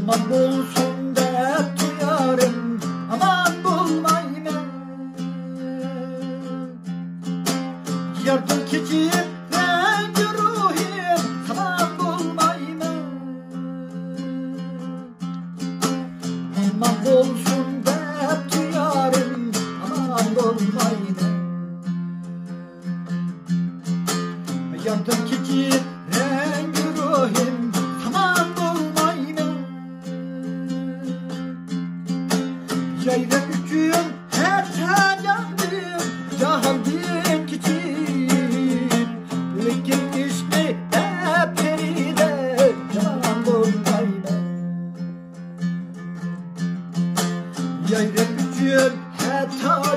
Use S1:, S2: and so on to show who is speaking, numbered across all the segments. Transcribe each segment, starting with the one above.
S1: Aman bulsun dep duyarım, aman bulmayım. Yardım keçip rengi ruhim, aman bulmayım. Aman bulsun dep duyarım, aman bulmayım. Yardım keçip rengi ruhim, aman bulmayım. Yayrek üçün her yandım, cahandım keçip. Lekin işte hep peride, aman bulmayım. Yayrek üçün her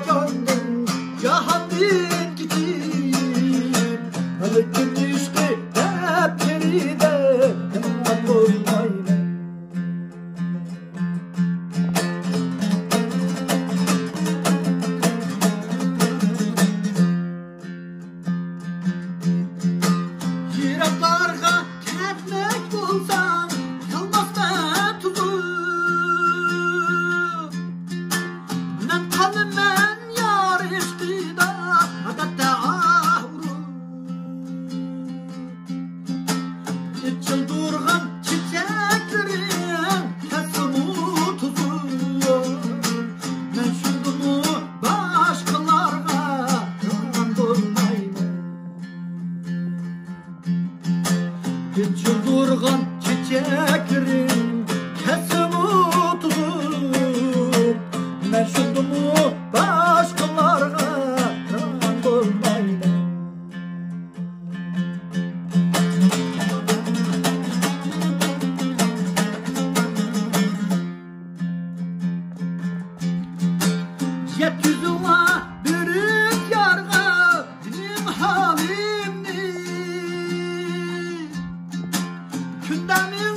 S1: yandım, cahandım keçip. Lekin işte hep peride, aman bulmayım. Yiraklarga ketmek bulsam, yılmazda tuzu. Men kalım men yar iştida, adatta ahuru. İçil durgan çiçeklerin, kesimi tuzu. Men şundumu başkalarga, aman bulmayım. İçil durgan çiçeklerin, kesimi tuzu. Men şundumu başkalarga, aman bulmayım. Yetyüzüne bürük yarga benim halimni, kündəmin